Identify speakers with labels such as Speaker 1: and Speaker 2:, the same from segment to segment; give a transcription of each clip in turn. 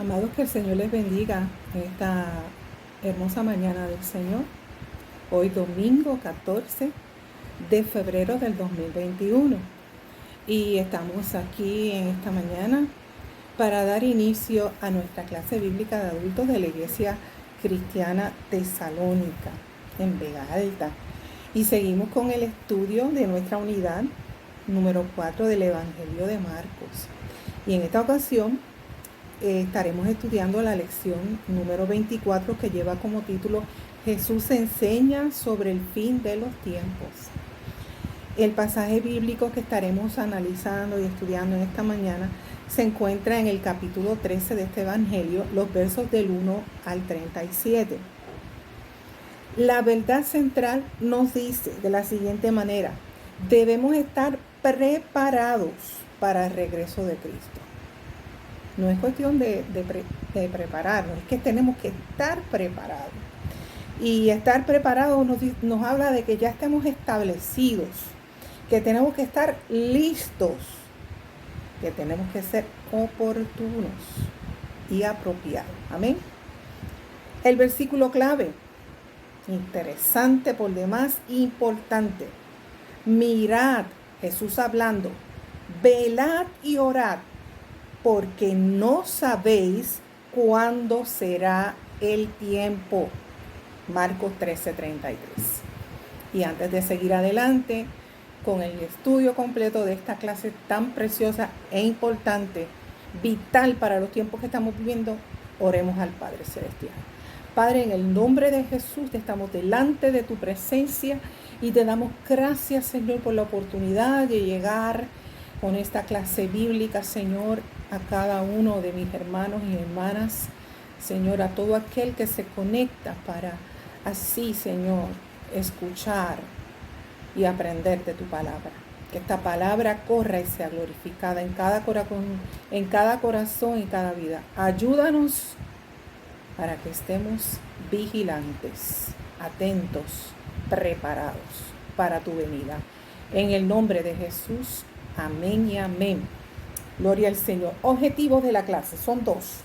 Speaker 1: Amados, que el Señor les bendiga en esta hermosa mañana del Señor. Hoy domingo 14 de febrero del 2021. Y estamos aquí en esta mañana para dar inicio a nuestra clase bíblica de adultos de la Iglesia Cristiana Tesalónica en Vega Alta. Y seguimos con el estudio de nuestra unidad número 4 del Evangelio de Marcos. Y en esta ocasión estaremos estudiando la lección número 24 que lleva como título Jesús enseña sobre el fin de los tiempos. El pasaje bíblico que estaremos analizando y estudiando en esta mañana se encuentra en el capítulo 13 de este evangelio, los versos del 1 al 37. La verdad central nos dice de la siguiente manera: debemos estar preparados para el regreso de Cristo. No es cuestión de prepararnos, es que tenemos que estar preparados. Y estar preparados nos habla de que ya estamos establecidos, que tenemos que estar listos, que tenemos que ser oportunos y apropiados. Amén. El versículo clave, interesante por demás, importante. Mirad, Jesús hablando, velad y orad, porque no sabéis cuándo será el tiempo. Marcos 13:33. Y antes de seguir adelante con el estudio completo de esta clase tan preciosa e importante, vital para los tiempos que estamos viviendo, oremos al Padre Celestial. Padre, en el nombre de Jesús, estamos delante de tu presencia y te damos gracias, Señor, por la oportunidad de llegar con esta clase bíblica, Señor, a cada uno de mis hermanos y hermanas, Señor, a todo aquel que se conecta para así, Señor, escuchar y aprender de tu palabra. Que esta palabra corra y sea glorificada en cada corazón y cada vida. Ayúdanos para que estemos vigilantes, atentos, preparados para tu venida. En el nombre de Jesús, amén y amén. Gloria al Señor. Objetivos de la clase son dos.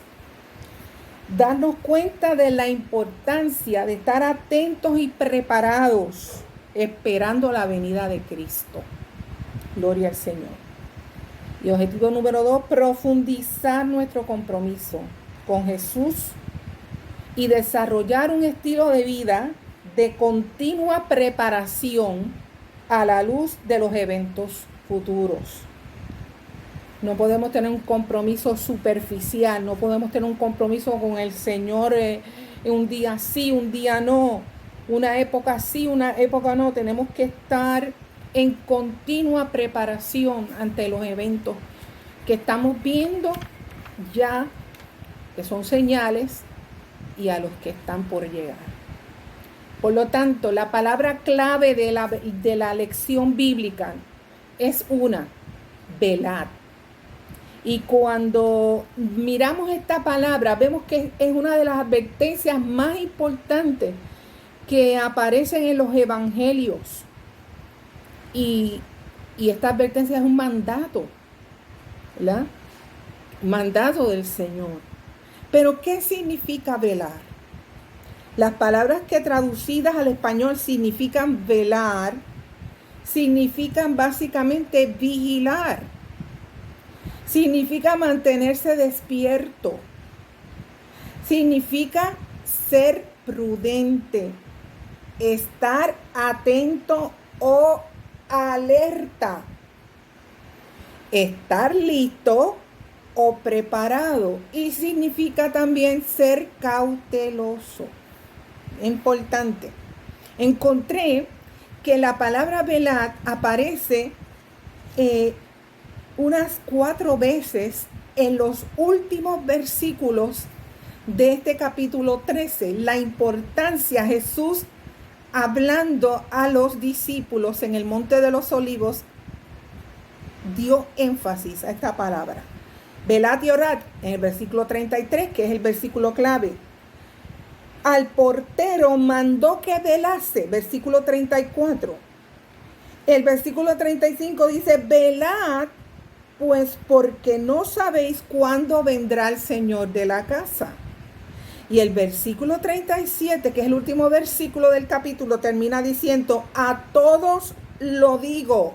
Speaker 1: Darnos cuenta de la importancia de estar atentos y preparados, esperando la venida de Cristo. Gloria al Señor. Y objetivo número 2, profundizar nuestro compromiso con Jesús y desarrollar un estilo de vida de continua preparación a la luz de los eventos futuros. No podemos tener un compromiso superficial, no podemos tener un compromiso con el Señor un día sí, un día no, una época sí, una época no. Tenemos que estar en continua preparación ante los eventos que estamos viendo ya, que son señales, y a los que están por llegar. Por lo tanto, la palabra clave de la lección bíblica es velad. Y cuando miramos esta palabra, vemos que es una de las advertencias más importantes que aparecen en los evangelios. Y esta advertencia es un mandato, ¿verdad? Mandato del Señor. Pero, ¿qué significa velar? Las palabras que traducidas al español significan velar, significan básicamente vigilar. Significa mantenerse despierto. Significa ser prudente, estar atento o alerta, estar listo o preparado, y significa también ser cauteloso. Importante. Encontré que la palabra velad aparece unas 4 veces en los últimos versículos de este capítulo 13. La importancia, Jesús hablando a los discípulos en el Monte de los Olivos, dio énfasis a esta palabra. Velad y orad, en el versículo 33, que es el versículo clave. Al portero mandó que velase, versículo 34. El versículo 35 dice: velad Pues porque no sabéis cuándo vendrá el Señor de la casa. Y el versículo 37, que es el último versículo del capítulo, termina diciendo: a todos lo digo,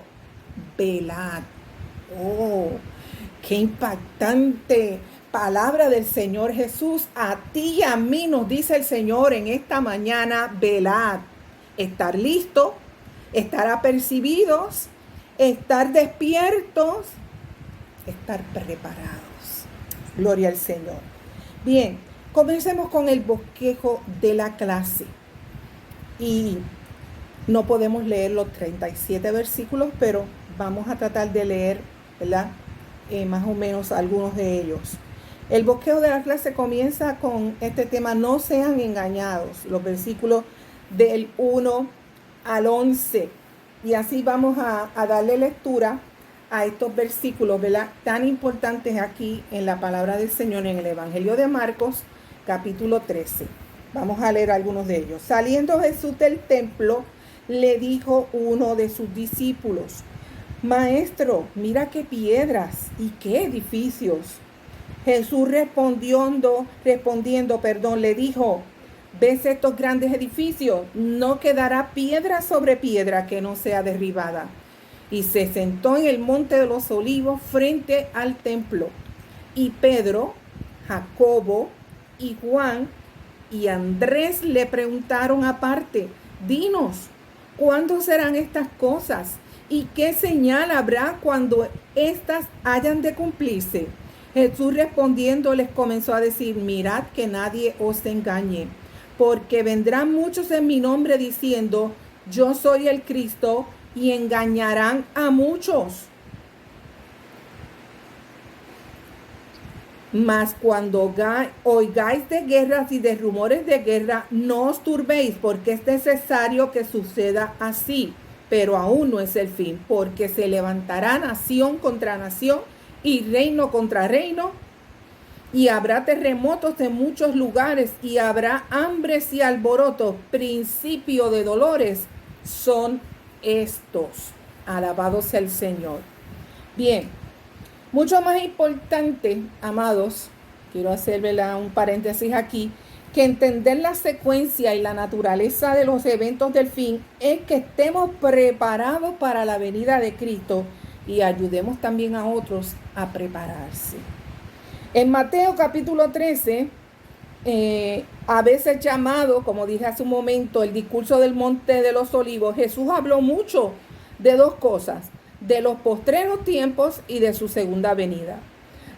Speaker 1: velad. Oh, qué impactante palabra del Señor Jesús. A ti y a mí nos dice el Señor en esta mañana: velad. Estar listos, estar apercibidos, estar despiertos, estar preparados. Gloria al Señor. Bien, comencemos con el bosquejo de la clase. Y no podemos leer los 37 versículos, pero vamos a tratar de leer, ¿verdad? Más o menos algunos de ellos. El bosquejo de la clase comienza con este tema: no sean engañados. Los versículos del 1 al 11. Y así vamos a darle lectura a estos versículos, ¿verdad?, tan importantes aquí en la palabra del Señor, en el Evangelio de Marcos, capítulo 13. Vamos a leer algunos de ellos. Saliendo Jesús del templo, le dijo uno de sus discípulos: Maestro, mira qué piedras y qué edificios. Jesús respondiendo, le dijo: ¿Ves estos grandes edificios? No quedará piedra sobre piedra que no sea derribada. Y se sentó en el monte de los olivos frente al templo. Y Pedro, Jacobo y Juan y Andrés le preguntaron aparte: dinos, ¿cuándo serán estas cosas? ¿Y qué señal habrá cuando éstas hayan de cumplirse? Jesús respondiendo les comenzó a decir: mirad que nadie os engañe, porque vendrán muchos en mi nombre diciendo: yo soy el Cristo, y engañarán a muchos. Mas cuando oigáis de guerras y de rumores de guerra, no os turbéis, porque es necesario que suceda así, pero aún no es el fin, porque se levantará nación contra nación y reino contra reino, y habrá terremotos en muchos lugares, y habrá hambres y alborotos. Principio de dolores son estos. Alabado sea el Señor. Bien, mucho más importante, amados, quiero hacer un paréntesis aquí, que entender la secuencia y la naturaleza de los eventos del fin es que estemos preparados para la venida de Cristo y ayudemos también a otros a prepararse. En Mateo capítulo 13, a veces llamado, como dije hace un momento, el discurso del Monte de los Olivos, Jesús habló mucho de dos cosas: de los postreros tiempos y de su segunda venida.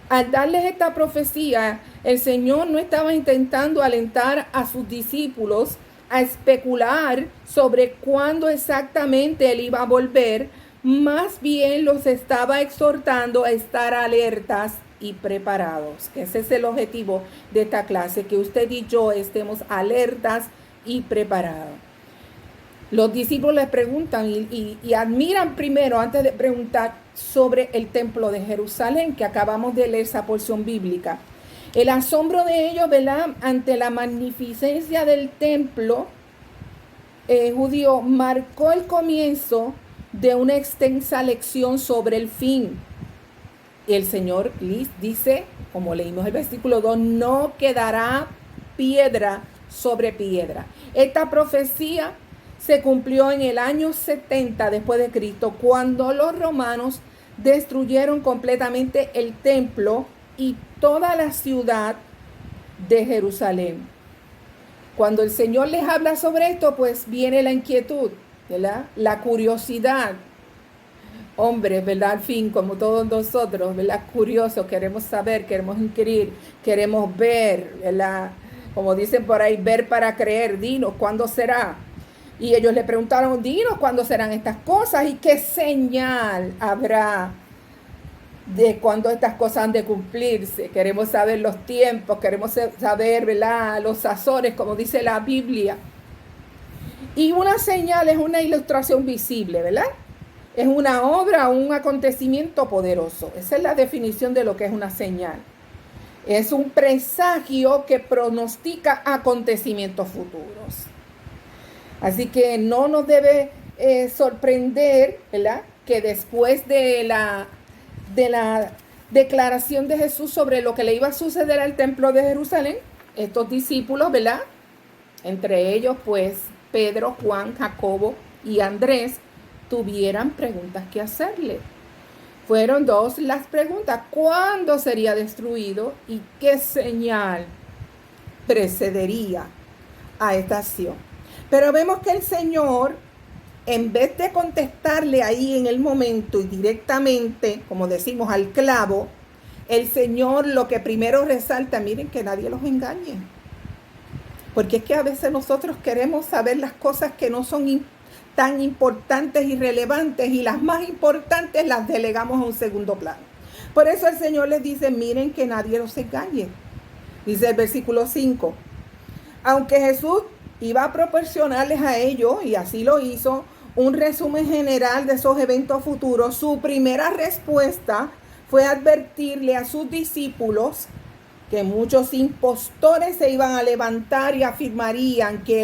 Speaker 1: Al darles esta profecía, el Señor no estaba intentando alentar a sus discípulos a especular sobre cuándo exactamente Él iba a volver, más bien los estaba exhortando a estar alertas y preparados. Ese es el objetivo de esta clase, que usted y yo estemos alertas y preparados. Los discípulos le preguntan y admiran primero, antes de preguntar, sobre el templo de Jerusalén, que acabamos de leer esa porción bíblica. El asombro de ellos, ¿verdad?, ante la magnificencia del templo judío marcó el comienzo de una extensa lección sobre el fin. Y el Señor dice, como leímos el versículo 2, no quedará piedra sobre piedra. Esta profecía se cumplió en el año 70 después de Cristo, cuando los romanos destruyeron completamente el templo y toda la ciudad de Jerusalén. Cuando el Señor les habla sobre esto, pues viene la inquietud, ¿verdad?, la curiosidad. Hombres, ¿verdad?, al fin, como todos nosotros, ¿verdad?, curiosos, queremos saber, queremos inquirir, queremos ver, ¿verdad?, como dicen por ahí, ver para creer. Dinos, ¿cuándo será? Y ellos le preguntaron: dinos, ¿cuándo serán estas cosas? ¿Y qué señal habrá de cuándo estas cosas han de cumplirse? Queremos saber los tiempos, queremos saber, ¿verdad?, los sazones, como dice la Biblia. Y una señal es una ilustración visible, ¿verdad? Es una obra o un acontecimiento poderoso. Esa es la definición de lo que es una señal. Es un presagio que pronostica acontecimientos futuros. Así que no nos debe sorprender, ¿verdad?, que después de de la declaración de Jesús sobre lo que le iba a suceder al templo de Jerusalén, estos discípulos, ¿verdad? Entre ellos, pues, Pedro, Juan, Jacobo y Andrés, tuvieran preguntas que hacerle. Fueron dos las preguntas: ¿cuándo sería destruido y qué señal precedería a esta acción? Pero vemos que el Señor, en vez de contestarle ahí en el momento y directamente, como decimos, al clavo, el Señor lo que primero resalta: miren, que nadie los engañe. Porque es que a veces nosotros queremos saber las cosas que no son tan importantes y relevantes, y las más importantes las delegamos a un segundo plano. Por eso el Señor les dice: miren, que nadie los engañe. Dice el versículo 5. Aunque Jesús iba a proporcionarles a ellos, y así lo hizo, un resumen general de esos eventos futuros, su primera respuesta fue advertirle a sus discípulos que muchos impostores se iban a levantar y afirmarían que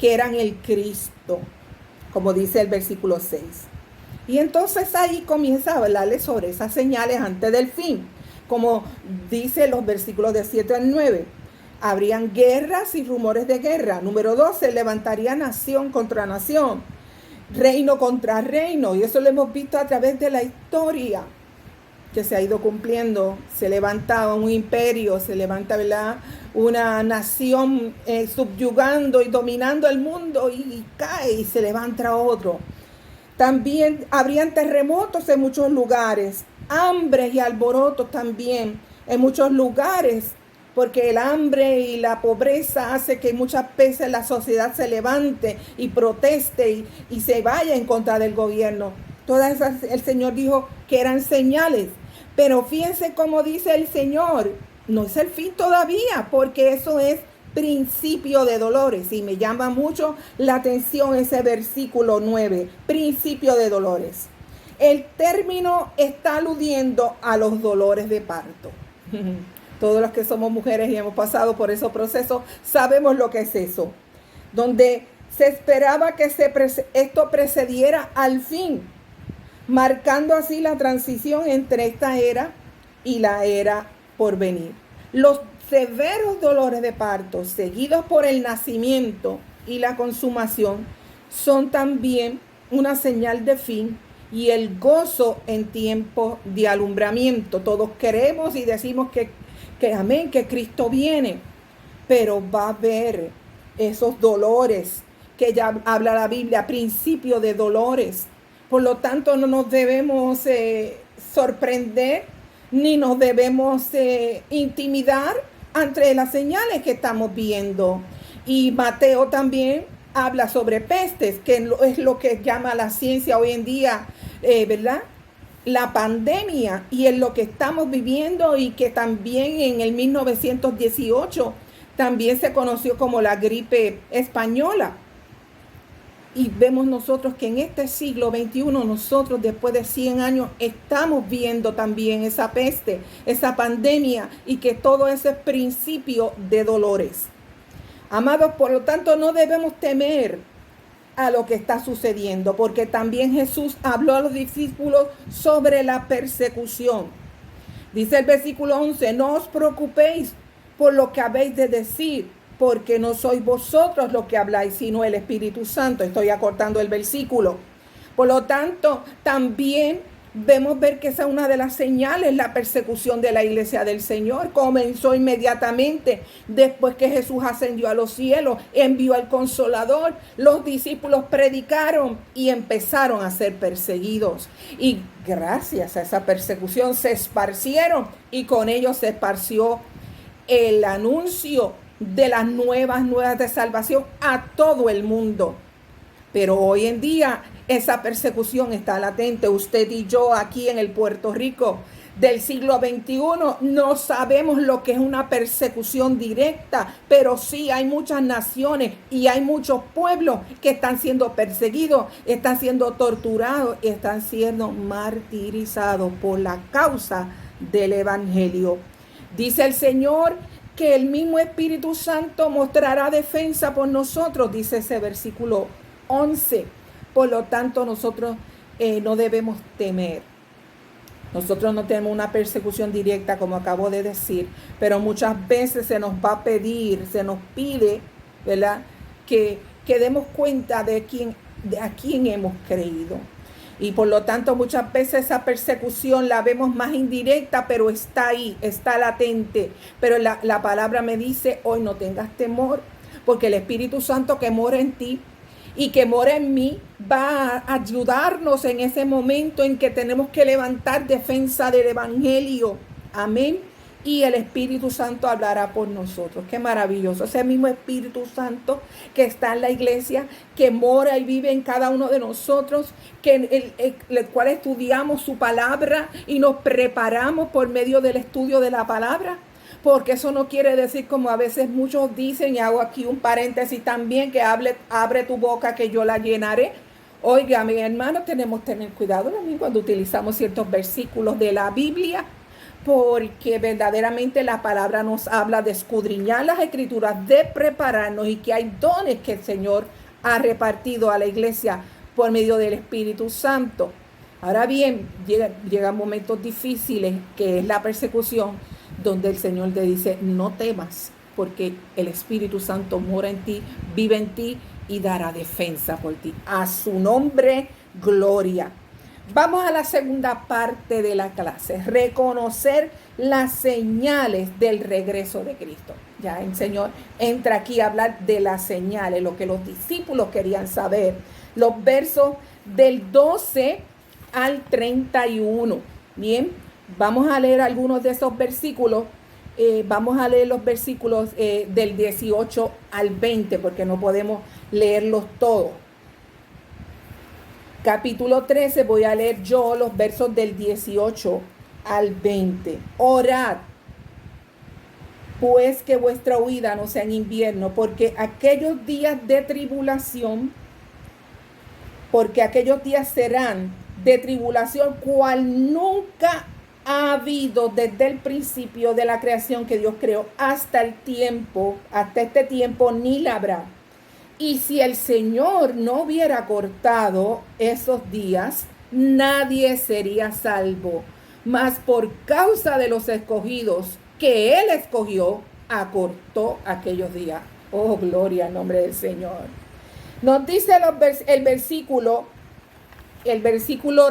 Speaker 1: eran el Cristo, como dice el versículo 6. Y entonces ahí comienza a hablarles sobre esas señales antes del fin, como dice los versículos de 7 al 9. Habrían guerras y rumores de guerra. Número 2, se levantaría nación contra nación, reino contra reino. Y eso lo hemos visto a través de la historia, que se ha ido cumpliendo. Se levanta un imperio, se levanta, ¿verdad?, una nación subyugando y dominando el mundo, y cae y se levanta otro. También habrían terremotos en muchos lugares, hambres y alborotos también en muchos lugares, porque el hambre y la pobreza hace que muchas veces la sociedad se levante y proteste y se vaya en contra del gobierno. Todas esas, el Señor dijo que eran señales. Pero fíjense cómo dice el Señor: no es el fin todavía, porque eso es principio de dolores. Y me llama mucho la atención ese versículo 9, principio de dolores. El término está aludiendo a los dolores de parto. Todos los que somos mujeres y hemos pasado por esos procesos sabemos lo que es eso, donde se esperaba que esto precediera al fin, marcando así la transición entre esta era y la era por venir. Los severos dolores de parto, seguidos por el nacimiento y la consumación, son también una señal de fin, y el gozo en tiempo de alumbramiento. Todos queremos y decimos que amén, que Cristo viene, pero va a haber esos dolores que ya habla la Biblia, principio de dolores. Por lo tanto, no nos debemos sorprender, ni nos debemos intimidar ante las señales que estamos viendo. Y Mateo también habla sobre pestes, que es lo que llama la ciencia hoy en día, ¿verdad?, la pandemia, y en lo que estamos viviendo, y que también en el 1918 también se conoció como la gripe española. Y vemos nosotros que en este siglo XXI, nosotros después de 100 años estamos viendo también esa peste, esa pandemia, y que todo eso es principio de dolores. Amados, por lo tanto, no debemos temer a lo que está sucediendo, porque también Jesús habló a los discípulos sobre la persecución. Dice el versículo 11: no os preocupéis por lo que habéis de decir, porque no sois vosotros los que habláis, sino el Espíritu Santo. Estoy acortando el versículo. Por lo tanto, también debemos ver que esa es una de las señales. La persecución de la iglesia del Señor comenzó inmediatamente después que Jesús ascendió a los cielos, envió al Consolador, los discípulos predicaron y empezaron a ser perseguidos. Y gracias a esa persecución se esparcieron, y con ellos se esparció el anuncio de las nuevas de salvación a todo el mundo. Pero hoy en día esa persecución está latente. Usted y yo aquí en el Puerto Rico del siglo XXI no sabemos lo que es una persecución directa, pero sí hay muchas naciones y hay muchos pueblos que están siendo perseguidos, están siendo torturados, están siendo martirizados por la causa del Evangelio. Dice el Señor que el mismo Espíritu Santo mostrará defensa por nosotros, dice ese versículo 11. Por lo tanto, nosotros no debemos temer. Nosotros no tenemos una persecución directa, como acabo de decir, pero muchas veces se nos va a pedir, se nos pide, ¿verdad?, que demos cuenta de a quién hemos creído. Y por lo tanto muchas veces esa persecución la vemos más indirecta, pero está ahí, está latente. Pero la palabra me dice, hoy no tengas temor, porque el Espíritu Santo que mora en ti y que mora en mí va a ayudarnos en ese momento en que tenemos que levantar defensa del Evangelio. Amén. Y el Espíritu Santo hablará por nosotros. Qué maravilloso. Ese mismo Espíritu Santo que está en la iglesia, que mora y vive en cada uno de nosotros, que el cual estudiamos su palabra y nos preparamos por medio del estudio de la palabra. Porque eso no quiere decir, como a veces muchos dicen, y hago aquí un paréntesis también, que abre tu boca que yo la llenaré. Oiga, mi hermano, tenemos que tener cuidado también cuando utilizamos ciertos versículos de la Biblia, porque verdaderamente la palabra nos habla de escudriñar las escrituras, de prepararnos, y que hay dones que el Señor ha repartido a la iglesia por medio del Espíritu Santo. Ahora bien, llegan momentos difíciles, que es la persecución, donde el Señor te dice, no temas, porque el Espíritu Santo mora en ti, vive en ti y dará defensa por ti. A su nombre, gloria. Vamos a la segunda parte de la clase, reconocer las señales del regreso de Cristo. Ya el Señor entra aquí a hablar de las señales, lo que los discípulos querían saber. Los versos del 12 al 31. Bien, vamos a leer algunos de esos versículos. Vamos a leer los versículos del 18 al 20, porque no podemos leerlos todos. Capítulo 13, voy a leer yo los versos del 18 al 20. Orad, pues, que vuestra huida no sea en invierno, porque aquellos días serán de tribulación, cual nunca ha habido desde el principio de la creación que Dios creó hasta este tiempo, ni la habrá. Y si el Señor no hubiera cortado esos días, nadie sería salvo. Mas por causa de los escogidos que Él escogió, acortó aquellos días. Oh, gloria al nombre del Señor. Nos dice el versículo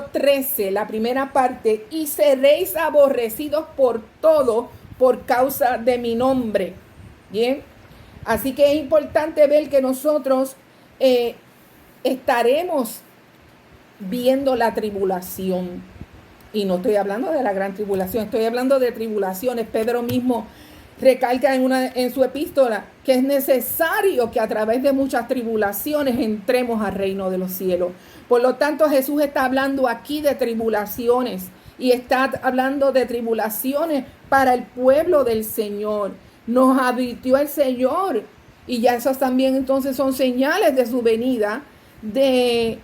Speaker 1: 13, la primera parte, y seréis aborrecidos por todo por causa de mi nombre. Bien. Así que es importante ver que nosotros estaremos viendo la tribulación. Y no estoy hablando de la gran tribulación, estoy hablando de tribulaciones. Pedro mismo recalca en su epístola que es necesario que a través de muchas tribulaciones entremos al reino de los cielos. Por lo tanto, Jesús está hablando aquí de tribulaciones, y está hablando de tribulaciones para el pueblo del Señor. Nos advirtió el Señor, y ya esas también entonces son señales de su venida, de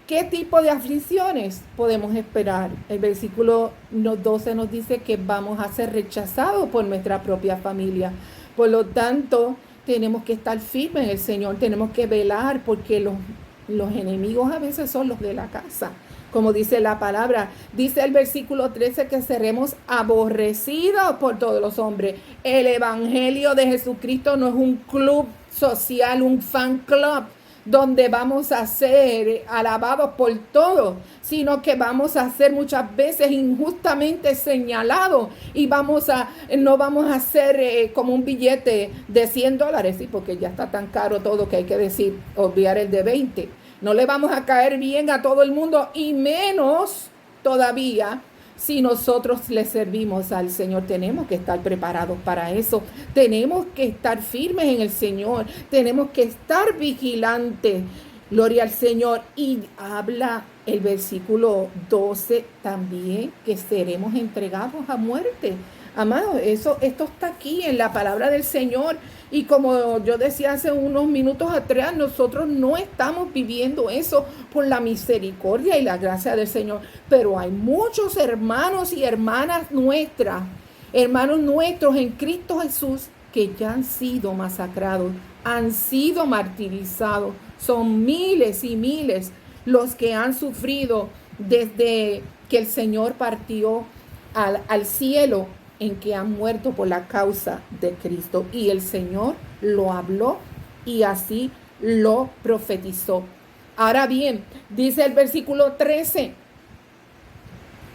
Speaker 1: qué tipo de aflicciones podemos esperar. El versículo 12 nos dice que vamos a ser rechazados por nuestra propia familia. Por lo tanto, tenemos que estar firmes en el Señor, tenemos que velar, porque los enemigos a veces son los de la casa. Como dice la palabra, dice el versículo 13 que seremos aborrecidos por todos los hombres. El Evangelio de Jesucristo no es un club social, un fan club, donde vamos a ser alabados por todos, sino que vamos a ser muchas veces injustamente señalados, y no vamos a ser como un billete de $100, sí, porque ya está tan caro todo que hay que obviar el de 20. No le vamos a caer bien a todo el mundo, y menos todavía si nosotros le servimos al Señor. Tenemos que estar preparados para eso. Tenemos que estar firmes en el Señor. Tenemos que estar vigilantes. Gloria al Señor. Y habla el versículo 12 también que seremos entregados a muerte. Amados, esto está aquí en la palabra del Señor. Y como yo decía hace unos minutos atrás, nosotros no estamos viviendo eso por la misericordia y la gracia del Señor. Pero hay muchos hermanos y hermanas hermanos nuestros en Cristo Jesús, que ya han sido masacrados, han sido martirizados. Son miles y miles los que han sufrido desde que el Señor partió al cielo, en que han muerto por la causa de Cristo. Y el Señor lo habló y así lo profetizó. Ahora bien, dice el versículo 13,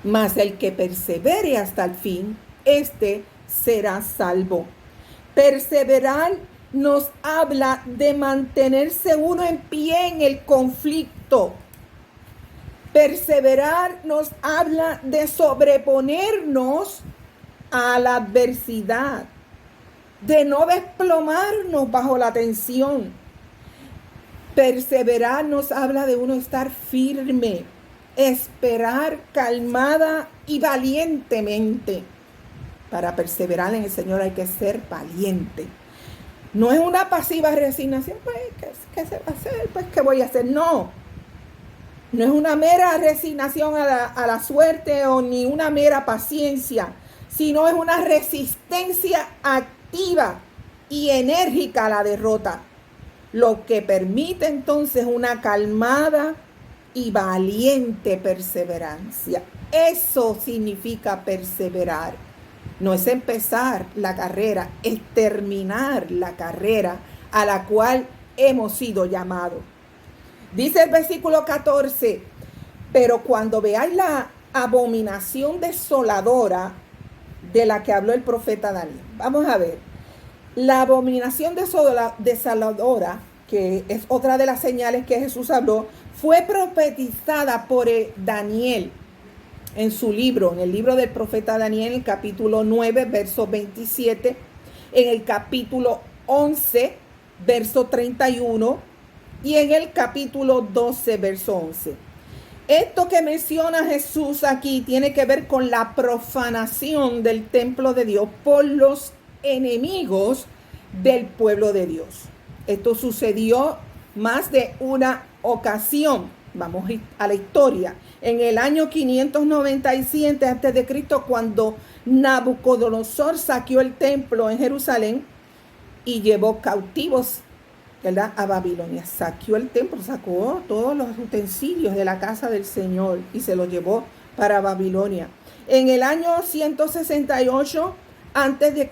Speaker 1: mas el que persevere hasta el fin, este será salvo. Perseverar nos habla de mantenerse uno en pie en el conflicto. Perseverar nos habla de sobreponernos a la adversidad, de no desplomarnos bajo la tensión. Perseverar nos habla de uno estar firme, esperar calmada y valientemente. Para perseverar en el Señor hay que ser valiente. No es una pasiva resignación, pues, ¿qué se va a hacer? Pues, ¿qué voy a hacer? No es una mera resignación a la suerte o ni una mera paciencia, sino es una resistencia activa y enérgica a la derrota, lo que permite entonces una calmada y valiente perseverancia. Eso significa perseverar. No es empezar la carrera, es terminar la carrera a la cual hemos sido llamados. Dice el versículo 14, pero cuando veáis la abominación desoladora de la que habló el profeta Daniel. Vamos a ver. La abominación desoladora, que es otra de las señales que Jesús habló, fue profetizada por Daniel en su libro, en el libro del profeta Daniel, en el capítulo 9, verso 27, en el capítulo 11, verso 31, y en el capítulo 12, verso 11. Esto que menciona Jesús aquí tiene que ver con la profanación del templo de Dios por los enemigos del pueblo de Dios. Esto sucedió más de una ocasión. Vamos a la historia. En el año 597 a.C., cuando Nabucodonosor saqueó el templo en Jerusalén y llevó cautivos, ¿verdad?, a Babilonia. Saqueó el templo, sacó todos los utensilios de la casa del Señor y se los llevó para Babilonia. En el año 168 a.C.,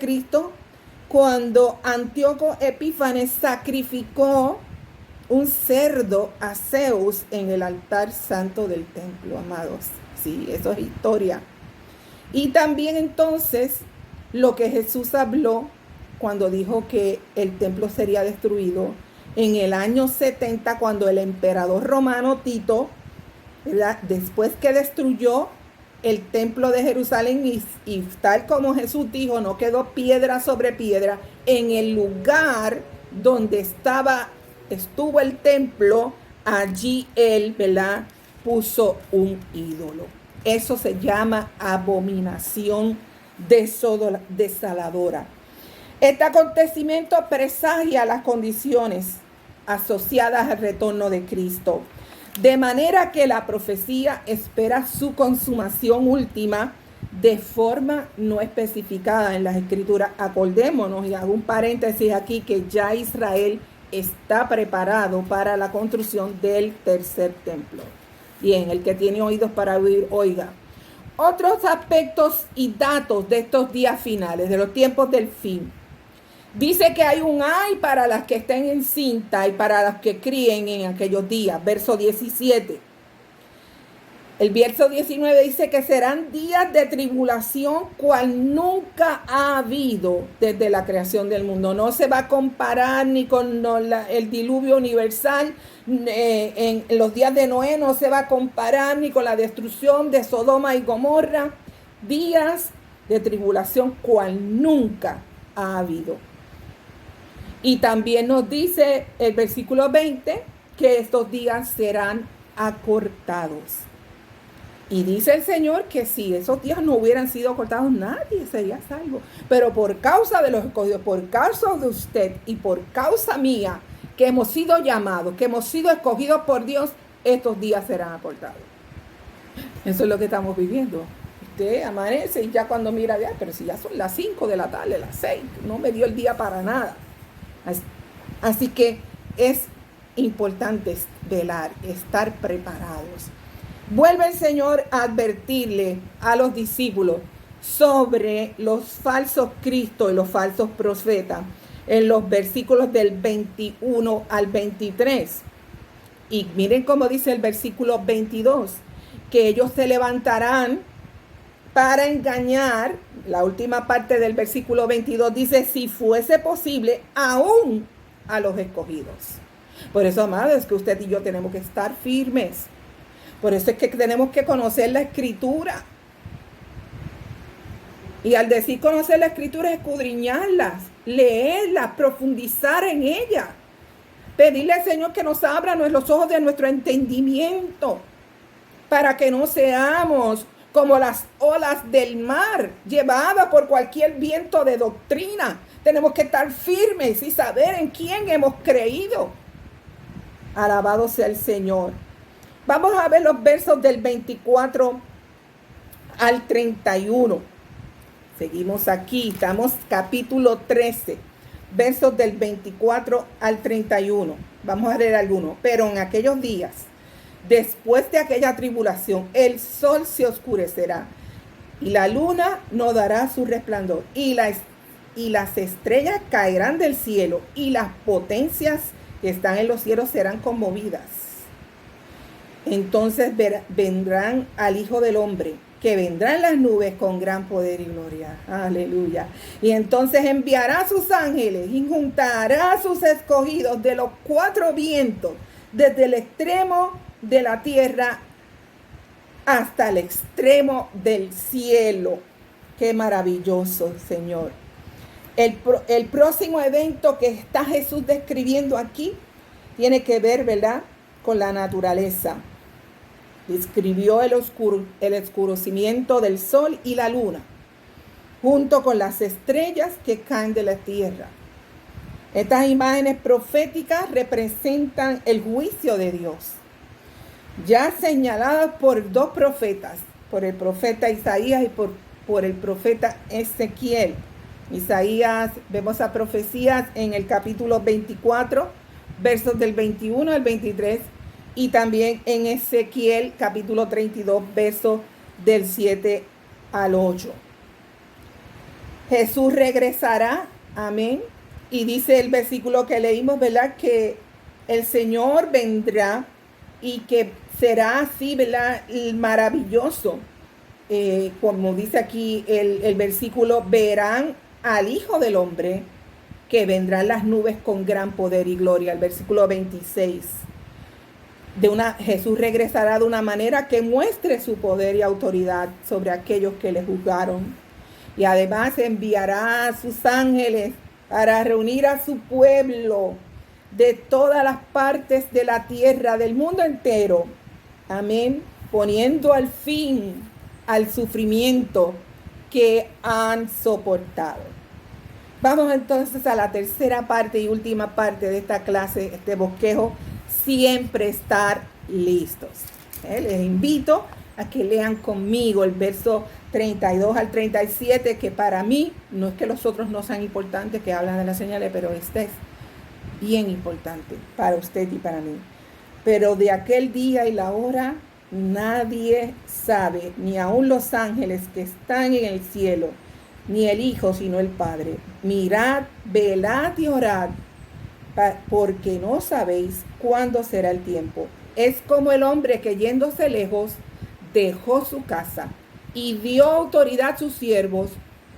Speaker 1: cuando Antíoco Epífanes sacrificó un cerdo a Zeus en el altar santo del templo, amados. Sí, eso es historia. Y también entonces lo que Jesús habló cuando dijo que el templo sería destruido en el año 70, cuando el emperador romano Tito, ¿verdad?, después que destruyó el templo de Jerusalén y tal como Jesús dijo, no quedó piedra sobre piedra, en el lugar donde estuvo el templo, allí él, ¿verdad?, puso un ídolo. Eso se llama abominación desoladora. Este acontecimiento presagia las condiciones asociadas al retorno de Cristo, de manera que la profecía espera su consumación última de forma no especificada en las Escrituras. Acordémonos, y hago un paréntesis aquí, que ya Israel está preparado para la construcción del tercer templo. Bien, el que tiene oídos para oír, oiga. Otros aspectos y datos de estos días finales, de los tiempos del fin. Dice que hay un ay para las que estén encinta y para las que críen en aquellos días. Verso 17. El verso 19 dice que serán días de tribulación cual nunca ha habido desde la creación del mundo. No se va a comparar ni con el diluvio universal. En los días de Noé no se va a comparar ni con la destrucción de Sodoma y Gomorra. Días de tribulación cual nunca ha habido. Y también nos dice el versículo 20 que estos días serán acortados. Y dice el Señor que si esos días no hubieran sido acortados, nadie sería salvo. Pero por causa de los escogidos, por causa de usted y por causa mía, que hemos sido llamados, que hemos sido escogidos por Dios, estos días serán acortados. Eso es lo que estamos viviendo. Usted amanece y ya cuando mira, pero si ya son las 5 de la tarde, las 6, no me dio el día para nada. Así que es importante velar, estar preparados. Vuelve el Señor a advertirle a los discípulos sobre los falsos cristos y los falsos profetas en los versículos del 21 al 23. Y miren cómo dice el versículo 22, que ellos se levantarán para engañar. La última parte del versículo 22 dice, si fuese posible, aún a los escogidos. Por eso, amados, es que usted y yo tenemos que estar firmes. Por eso es que tenemos que conocer la Escritura. Y al decir conocer la Escritura, escudriñarlas, leerlas, profundizar en ellas. Pedirle al Señor que nos abra los ojos de nuestro entendimiento para que no seamos como las olas del mar, llevadas por cualquier viento de doctrina. Tenemos que estar firmes y saber en quién hemos creído. Alabado sea el Señor. Vamos a ver los versos del 24 al 31. Seguimos aquí, estamos capítulo 13, versos del 24 al 31. Vamos a leer algunos. Pero en aquellos días, después de aquella tribulación, el sol se oscurecerá y la luna no dará su resplandor y las estrellas caerán del cielo y las potencias que están en los cielos serán conmovidas. Entonces vendrán al Hijo del Hombre, que vendrá en las nubes con gran poder y gloria. Aleluya. Y entonces enviará a sus ángeles y juntará a sus escogidos de los cuatro vientos, desde el extremo de la tierra hasta el extremo del cielo. Qué maravilloso, Señor. El próximo evento que está Jesús describiendo aquí tiene que ver, ¿verdad?, con la naturaleza. Describió el oscurecimiento del sol y la luna, junto con las estrellas que caen de la tierra. Estas imágenes proféticas representan el juicio de Dios, ya señaladas por dos profetas, por el profeta Isaías y por el profeta Ezequiel. Isaías, vemos a profecías en el capítulo 24, versos del 21 al 23, y también en Ezequiel, capítulo 32, versos del 7 al 8. Jesús regresará, amén, y dice el versículo que leímos, ¿verdad?, que el Señor vendrá y que será así, ¿verdad?, maravilloso. Como dice aquí el versículo, verán al Hijo del Hombre que vendrá en las nubes con gran poder y gloria. El versículo 26. Jesús regresará de una manera que muestre su poder y autoridad sobre aquellos que le juzgaron. Y además enviará a sus ángeles para reunir a su pueblo de todas las partes de la tierra, del mundo entero. Amén. Poniendo al fin al sufrimiento que han soportado. Vamos entonces a la tercera parte y última parte de esta clase, este bosquejo, siempre estar listos. Les invito a que lean conmigo el verso 32 al 37, que para mí, no es que los otros no sean importantes, que hablan de las señales, pero este es bien importante para usted y para mí. Pero de aquel día y la hora nadie sabe, ni aun los ángeles que están en el cielo, ni el Hijo, sino el Padre. Mirad, velad y orad, porque no sabéis cuándo será el tiempo. Es como el hombre que yéndose lejos dejó su casa y dio autoridad a sus siervos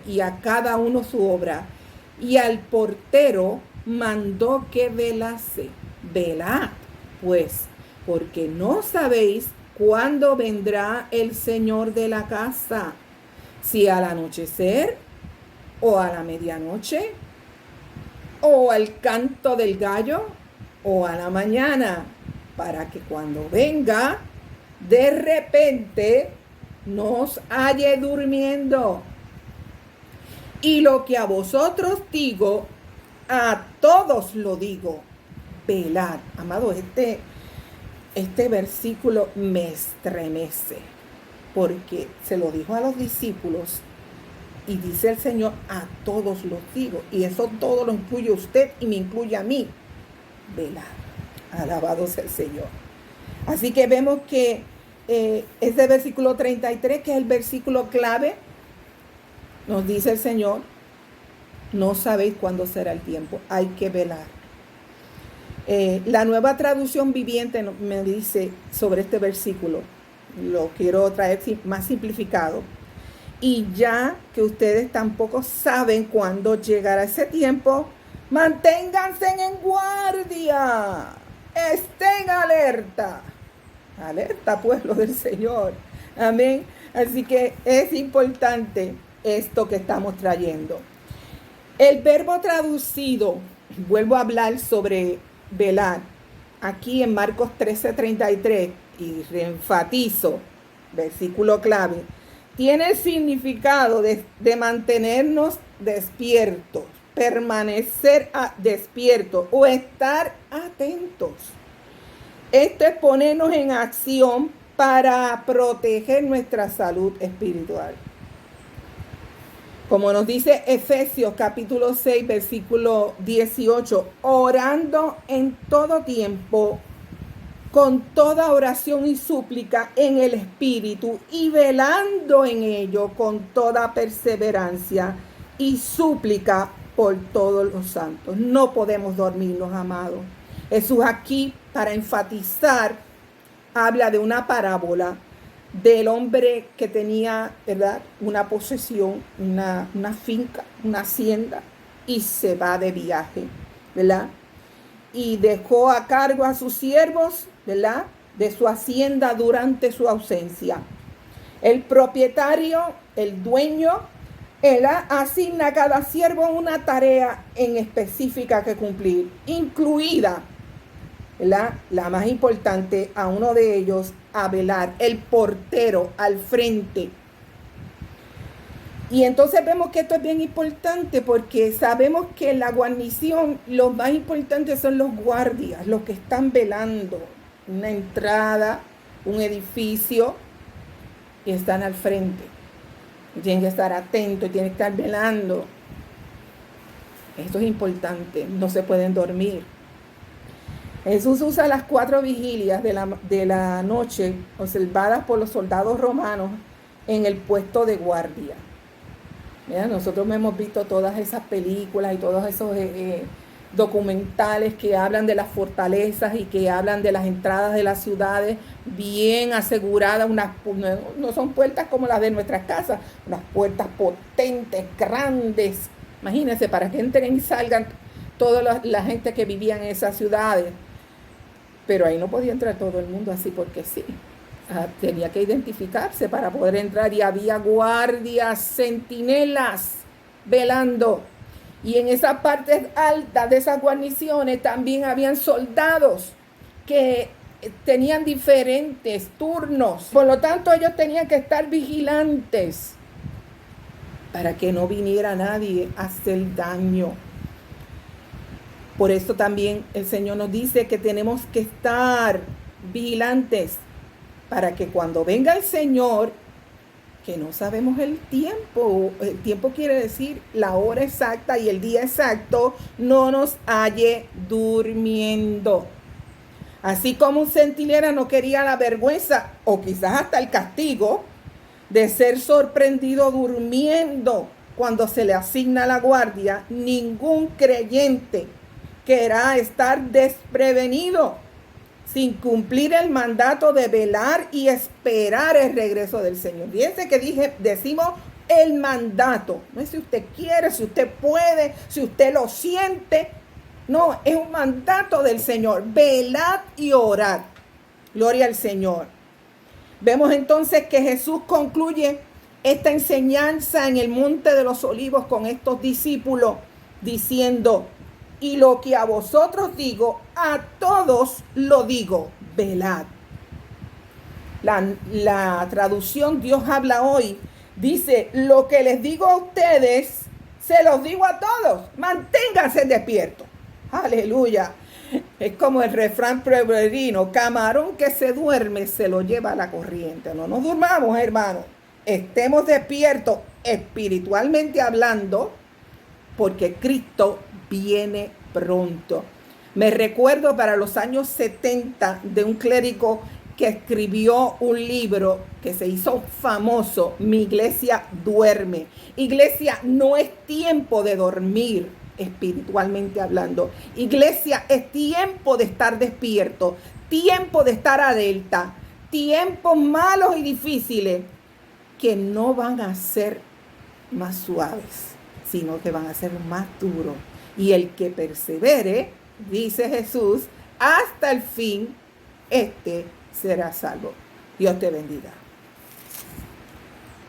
Speaker 1: y a cada uno su obra, y al portero mandó que velase. Velad, pues, porque no sabéis cuándo vendrá el Señor de la casa, si al anochecer, o a la medianoche, o al canto del gallo, o a la mañana, para que cuando venga, de repente nos halle durmiendo. Y lo que a vosotros digo, a todos lo digo, velad. Amado, este versículo me estremece, porque se lo dijo a los discípulos y dice el Señor, a todos los digo, y eso todo lo incluye a usted y me incluye a mí. Velad. Alabado sea el Señor. Así que vemos que ese versículo 33, que es el versículo clave, nos dice el Señor, no sabéis cuándo será el tiempo, hay que velar. La Nueva Traducción Viviente me dice sobre este versículo, lo quiero traer más simplificado. Y ya que ustedes tampoco saben cuándo llegará ese tiempo, manténganse en guardia, estén alerta. Alerta, pueblo del Señor. Amén. Así que es importante esto que estamos trayendo. El verbo traducido, vuelvo a hablar sobre velar, aquí en Marcos 13:33, y reenfatizo, versículo clave, tiene el significado de mantenernos despiertos, permanecer despiertos o estar atentos. Esto es ponernos en acción para proteger nuestra salud espiritual. Como nos dice Efesios capítulo 6, versículo 18, orando en todo tiempo, con toda oración y súplica en el Espíritu, y velando en ello con toda perseverancia y súplica por todos los santos. No podemos dormirnos, amados. Jesús aquí, para enfatizar, habla de una parábola del hombre que tenía, ¿verdad?, una posesión, una finca, una hacienda, y se va de viaje, ¿verdad? Y dejó a cargo a sus siervos, ¿verdad?, de su hacienda durante su ausencia. El propietario, el dueño, él asigna a cada siervo una tarea en específica que cumplir, incluida, ¿verdad?, la más importante, a uno de ellos a velar, el portero al frente. Y entonces vemos que esto es bien importante porque sabemos que en la guarnición los más importantes son los guardias, los que están velando una entrada, un edificio, y están al frente. Tienen que estar atentos, tienen que estar velando. Esto es importante, no se pueden dormir. Jesús usa las 4 vigilias de la noche observadas por los soldados romanos en el puesto de guardia. Mira, nosotros hemos visto todas esas películas y todos esos documentales que hablan de las fortalezas y que hablan de las entradas de las ciudades bien aseguradas. No son puertas como las de nuestras casas, unas puertas potentes, grandes. Imagínense, para que entren y salgan toda la gente que vivía en esas ciudades. Pero ahí no podía entrar todo el mundo así porque sí. Tenía que identificarse para poder entrar, y había guardias, centinelas velando. Y en esa parte alta de esas guarniciones también habían soldados que tenían diferentes turnos. Por lo tanto, ellos tenían que estar vigilantes para que no viniera nadie a hacer daño. Por eso también el Señor nos dice que tenemos que estar vigilantes para que cuando venga el Señor, que no sabemos el tiempo quiere decir la hora exacta y el día exacto, no nos halle durmiendo. Así como un centinela no quería la vergüenza o quizás hasta el castigo de ser sorprendido durmiendo cuando se le asigna la guardia, ningún creyente querrá estar desprevenido sin cumplir el mandato de velar y esperar el regreso del Señor. Fíjense que decimos el mandato. No es si usted quiere, si usted puede, si usted lo siente. No, es un mandato del Señor. Velad y orad. Gloria al Señor. Vemos entonces que Jesús concluye esta enseñanza en el Monte de los Olivos con estos discípulos diciendo: y lo que a vosotros digo, a todos lo digo, velad. La traducción Dios habla hoy dice: lo que les digo a ustedes, se los digo a todos, manténganse despiertos. Aleluya. Es como el refrán pueblerino: camarón que se duerme se lo lleva a la corriente. No nos durmamos, hermanos. Estemos despiertos espiritualmente hablando, porque Cristo viene pronto. Me recuerdo para los años 70 de un clérigo que escribió un libro que se hizo famoso, Mi iglesia duerme. Iglesia, no es tiempo de dormir espiritualmente hablando. Iglesia, es tiempo de estar despierto, tiempo de estar alerta, tiempos malos y difíciles que no van a ser más suaves, sino que van a ser más duros. Y el que persevere, dice Jesús, hasta el fin, este será salvo. Dios te bendiga.